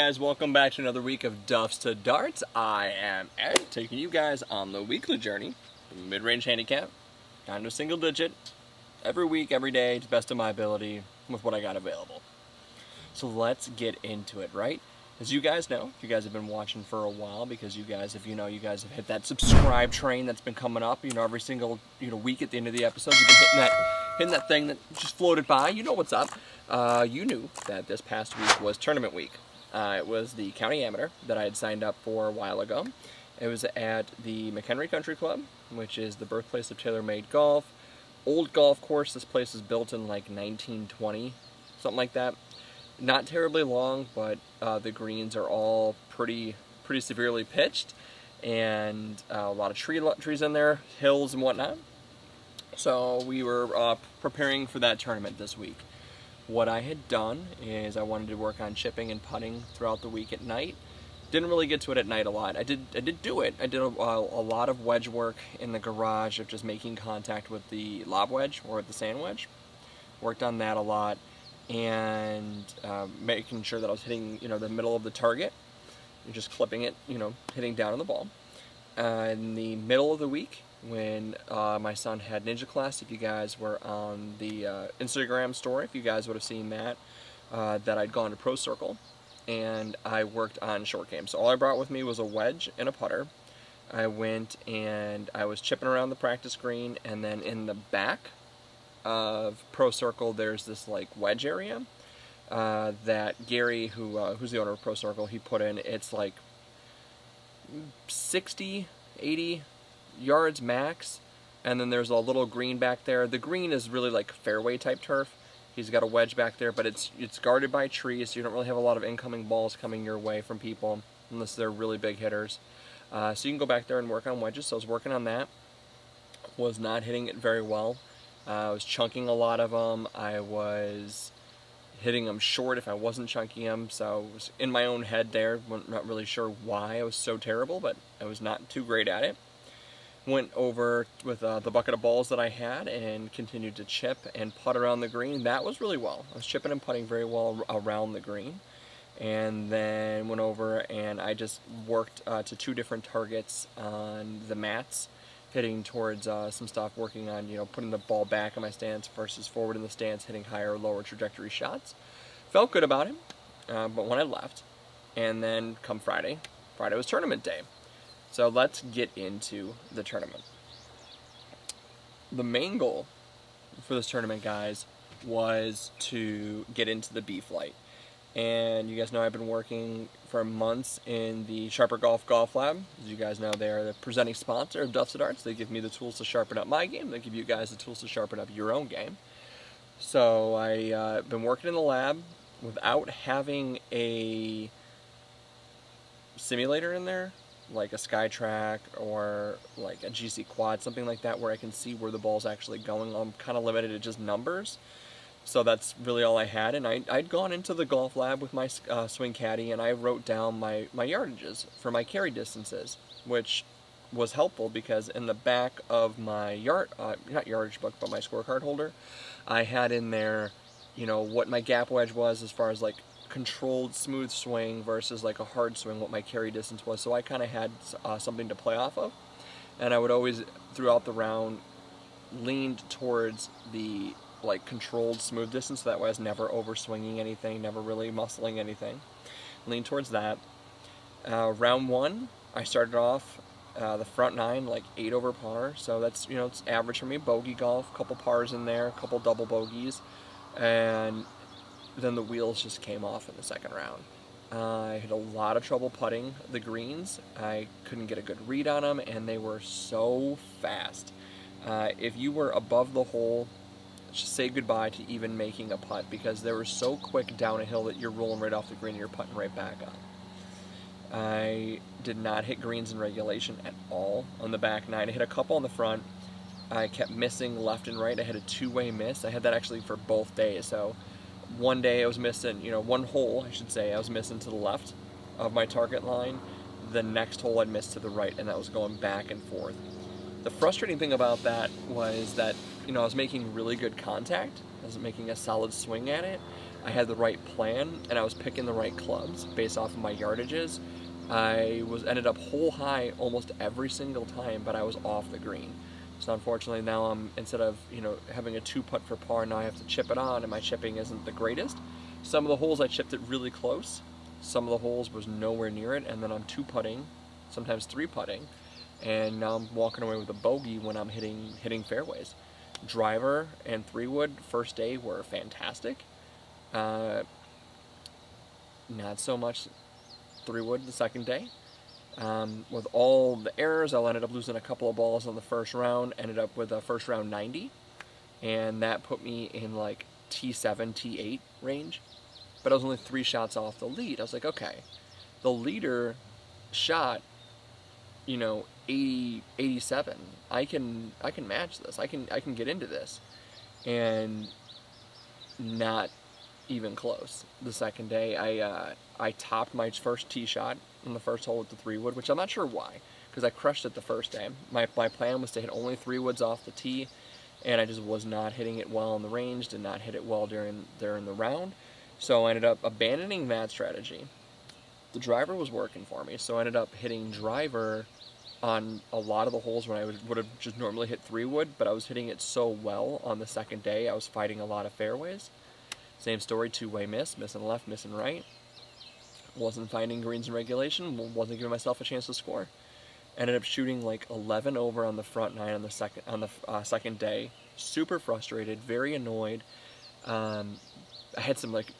guys, welcome back to another week of Duffs to Darts. I am Ed, taking you guys on the weekly journey from mid-range handicap down to a single digit, every week, every day, to the best of my ability, with what I got available. So let's get into it, right? As you guys know, you guys have been watching for a while, because you guys, if you know, you guys have hit that subscribe train that's been coming up, every single, week at the end of the episode. You've been hitting that thing that just floated by. You know what's up. You knew that this past week was tournament week. It was the County Amateur that I had signed up for a while ago. It was at the McHenry Country Club, which is the birthplace of tailor-made golf. Old golf course. This place was built in like 1920, something like that. Not terribly long, but the greens are all pretty severely pitched, and a lot of trees in there, hills and whatnot. So we were preparing for that tournament this week. What I had done is I wanted to work on chipping and putting throughout the week at night. Didn't really get to it at night a lot. I did do it. I did a lot of wedge work in the garage of just making contact with the lob wedge or the sand wedge. Worked on that a lot, and making sure that I was hitting the middle of the target and just clipping it, hitting down on the ball. In the middle of the week, when my son had Ninja Class, if you guys were on the Instagram story, if you guys would have seen that, that I'd gone to Pro Circle, and I worked on short game. So all I brought with me was a wedge and a putter. I went and I was chipping around the practice green, and then in the back of Pro Circle, there's this like wedge area that Gary, who's the owner of Pro Circle, he put in. It's like 60, 80 yards max, and then there's a little green back there. The green is really like fairway type turf. He's got a wedge back there, but it's guarded by trees, so you don't really have a lot of incoming balls coming your way from people unless they're really big hitters. So you can go back there and work on wedges. So I was working on that. Was not hitting it very well. I was chunking a lot of them. I was hitting them short if I wasn't chunking them. So I was in my own head there. Not really sure why I was so terrible, but I was not too great at it. Went over with the bucket of balls that I had and continued to chip and putt around the green. That was really well. I was chipping and putting very well around the green. And then went over and I just worked to two different targets on the mats, hitting towards some stuff, working on, putting the ball back in my stance versus forward in the stance, hitting higher or lower trajectory shots. Felt good about it, but when I left, and then come Friday was tournament day. So let's get into the tournament. The main goal for this tournament, guys, was to get into the B flight. And you guys know I've been working for months in the Sharper Golf Lab. As you guys know, they're the presenting sponsor of Duffs To Darts. They give me the tools to sharpen up my game. They give you guys the tools to sharpen up your own game. So I've been working in the lab without having a simulator in there, like a SkyTrack or like a GC Quad, something like that, where I can see where the ball's actually going. I'm kind of limited to just numbers. So that's really all I had, and I'd gone into the golf lab with my swing caddy, and I wrote down my yardages for my carry distances, which was helpful because in the back of my not yardage book, but my scorecard holder, I had in there, what my gap wedge was as far as like controlled smooth swing versus like a hard swing, what my carry distance was. So I kind of had something to play off of, and I would always throughout the round leaned towards the like controlled smooth distance, so that way I was never over swinging anything, never really muscling anything. Lean towards that. Round one, I started off the front nine like 8 over par, so that's it's average for me. Bogey golf, couple pars in there, couple double bogeys, and then the wheels just came off in the second round. I had a lot of trouble putting the greens. I couldn't get a good read on them, and they were so fast. If you were above the hole, just say goodbye to even making a putt, because they were so quick down a hill that you're rolling right off the green and you're putting right back on. I did not hit greens in regulation at all on the back nine. I hit a couple on the front. I kept missing left and right. I had a two-way miss. I had that actually for both days. So one day I was missing, one hole, I should say, I was missing to the left of my target line. The next hole I'd missed to the right, and that was going back and forth. The frustrating thing about that was that I was making really good contact. I was making a solid swing at it. I had the right plan, and I was picking the right clubs based off of my yardages. I ended up hole high almost every single time, but I was off the green. So unfortunately now instead of having a 2-putt for par, now I have to chip it on, and my chipping isn't the greatest. Some of the holes I chipped it really close. Some of the holes was nowhere near it, and then I'm 2-putting, sometimes 3-putting, and now I'm walking away with a bogey when I'm hitting fairways. Driver and 3-wood first day were fantastic. Not so much 3-wood the second day. With all the errors, I ended up losing a couple of balls on the first round, ended up with a first round 90, and that put me in like T7, T8 range, but I was only 3 shots off the lead. I was like, okay, the leader shot, 80, 87. I can match this. I can get into this, and not even close. The second day, I topped my first tee shot on the first hole with the 3-wood, which I'm not sure why, because I crushed it the first day. My plan was to hit only 3-woods off the tee, and I just was not hitting it well in the range, did not hit it well during the round, so I ended up abandoning that strategy. The driver was working for me, so I ended up hitting driver on a lot of the holes when I would have just normally hit 3-wood, but I was hitting it so well on the second day, I was fighting a lot of fairways. Same story, 2-way miss, missing left, missing right. Wasn't finding greens in regulation, wasn't giving myself a chance to score. Ended up shooting like 11 over on the front 9 on the second day. Super frustrated, very annoyed. I had some like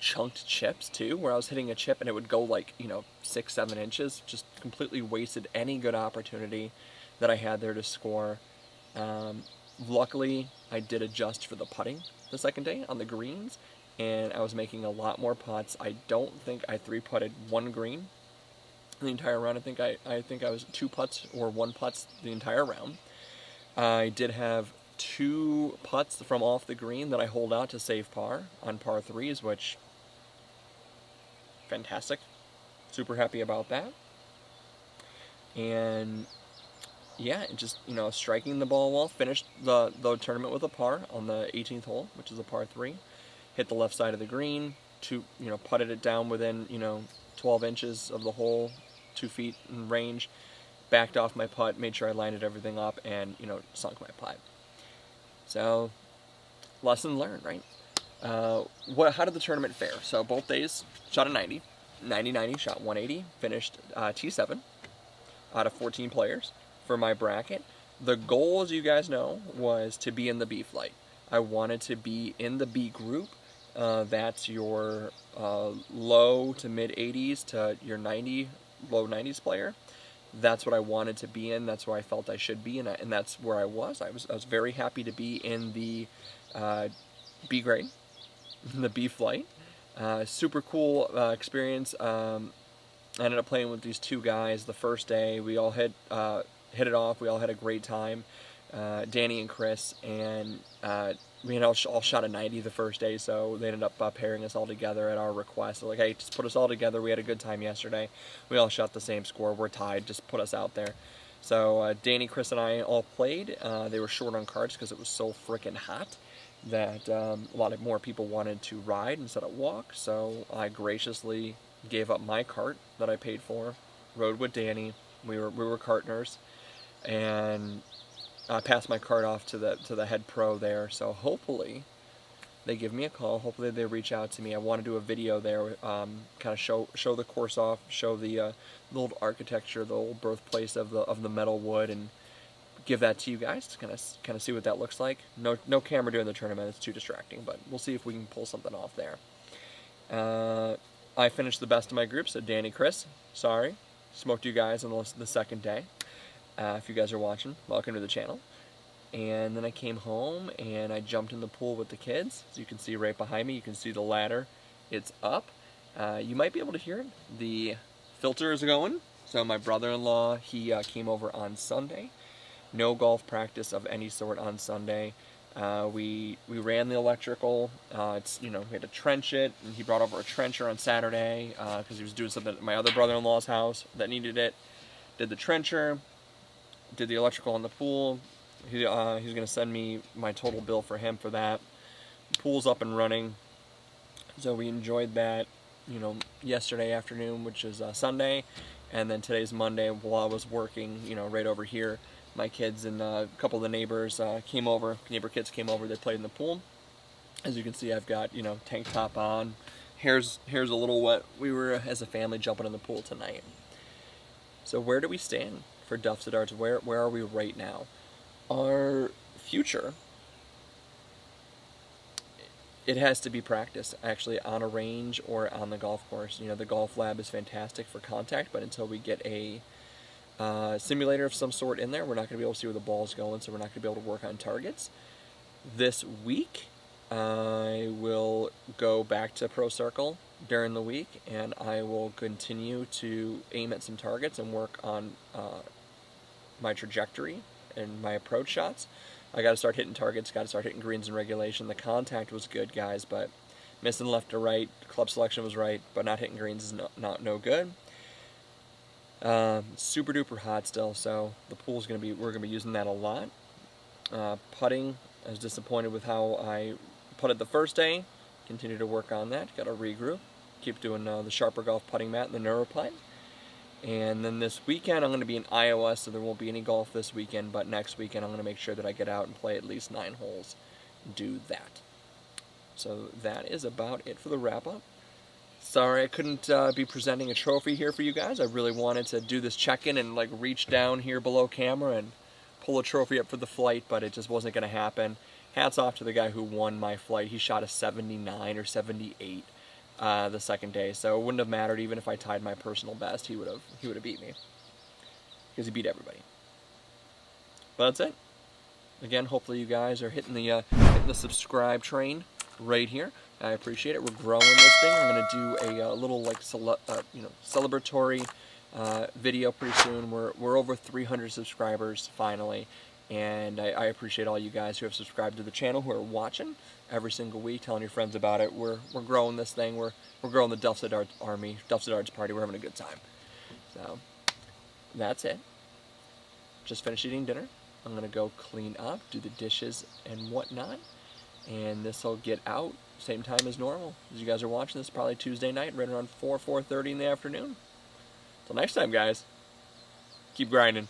chunked chips too, where I was hitting a chip and it would go like 6-7 inches. Just completely wasted any good opportunity that I had there to score. Luckily, I did adjust for the putting the second day on the greens, and I was making a lot more putts. I don't think I 3-putted 1 green the entire round. I think I was 2 putts or 1 putts the entire round. I did have 2 putts from off the green that I holed out to save par on par 3s, which, fantastic. Super happy about that. And yeah, just striking the ball well. Finished the tournament with a par on the 18th hole, which is a par 3. Hit the left side of the green, putted it down within 12 inches of the hole, 2 feet in range. Backed off my putt, made sure I lined everything up, and sunk my putt. So, lesson learned, right? How did the tournament fare? So both days shot a 90, 90-90, shot 180, finished T7 out of 14 players for my bracket. The goal, as you guys know, was to be in the B flight. I wanted to be in the B group. That's your low to mid 80s to your low 90s player. That's what I wanted to be in. That's where I felt I should be, and that's where I was. I was very happy to be in the B grade, the B flight. Super cool experience. I ended up playing with these 2 guys the first day. We all hit it off. We all had a great time. Danny and Chris, and we all shot a 90 the first day, so they ended up pairing us all together at our request. They're like, hey, just put us all together. We had a good time yesterday. We all shot the same score. We're tied. Just put us out there. So Danny, Chris, and I all played. They were short on carts because it was so freaking hot that a lot more people wanted to ride instead of walk. So I graciously gave up my cart that I paid for, rode with Danny. We were partners, and I passed my card off to the head pro there, so hopefully they give me a call. Hopefully they reach out to me. I want to do a video there, kind of show the course off, show the old architecture, the old birthplace of the metal wood, and give that to you guys to kind of see what that looks like. No camera during the tournament; it's too distracting, but we'll see if we can pull something off there. I finished the best of my group, so Danny, Chris, sorry, smoked you guys on the second day. If you guys are watching, welcome to the channel. And then I came home and I jumped in the pool with the kids. As you can see right behind me, you can see the ladder. It's up. You might be able to hear it. The filter is going. So my brother-in-law, he came over on Sunday. No golf practice of any sort on Sunday. We ran the electrical. We had to trench it, and he brought over a trencher on Saturday because he was doing something at my other brother-in-law's house that needed it. Did the trencher. Did the electrical in the pool, He's gonna send me my total bill for him for that. Pool's up and running, so we enjoyed that, you know, yesterday afternoon, which is Sunday, and then today's Monday. While I was working, you know, right over here, my kids and a couple of the neighbors came over. Neighbor kids came over. They played in the pool. As you can see, I've got, you know, tank top on. Hair's a little wet. We were, as a family, jumping in the pool tonight. So where do we stand for Duffs To Darts? Where are we right now? Our future, it has to be practice, actually, on a range or on the golf course. You know, the golf lab is fantastic for contact, but until we get a simulator of some sort in there, we're not going to be able to see where the ball's going, so we're not going to be able to work on targets. This week, I will go back to Pro Circle during the week, and I will continue to aim at some targets and work on my trajectory and my approach shots. I got to start hitting targets, got to start hitting greens in regulation. The contact was good, guys, but missing left to right, club selection was right, but not hitting greens is no good. Super duper hot still, so the pool's we're gonna be using that a lot. Putting, I was disappointed with how I putted the first day. Continue to work on that. Got to regroup. Keep doing the Sharper Golf putting mat and the NeuroPutt. And then this weekend I'm going to be in Iowa, so there won't be any golf this weekend, but next weekend I'm going to make sure that I get out and play at least 9 holes. Do that. So that is about it for the wrap-up. Sorry I couldn't be presenting a trophy here for you guys. I really wanted to do this check-in and like reach down here below camera and pull a trophy up for the flight, but it just wasn't going to happen. Hats off to the guy who won my flight. He shot a 79 or 78 the second day, so it wouldn't have mattered even if I tied my personal best. He would have beat me because he beat everybody. But that's it. Again, hopefully you guys are hitting the subscribe train right here. I appreciate it. We're growing this thing. I'm going to do a little like celebratory video pretty soon. We're over 300 subscribers finally, and I appreciate all you guys who have subscribed to the channel, who are watching every single week, telling your friends about it. We're growing this thing. We're growing the Duffs To Darts army, Duffs To Darts party. We're having a good time. So that's it. Just finished eating dinner. I'm gonna go clean up, do the dishes and whatnot, and this will get out same time as normal. As you guys are watching this, probably Tuesday night, right around 4:30 in the afternoon. Till next time, guys. Keep grinding.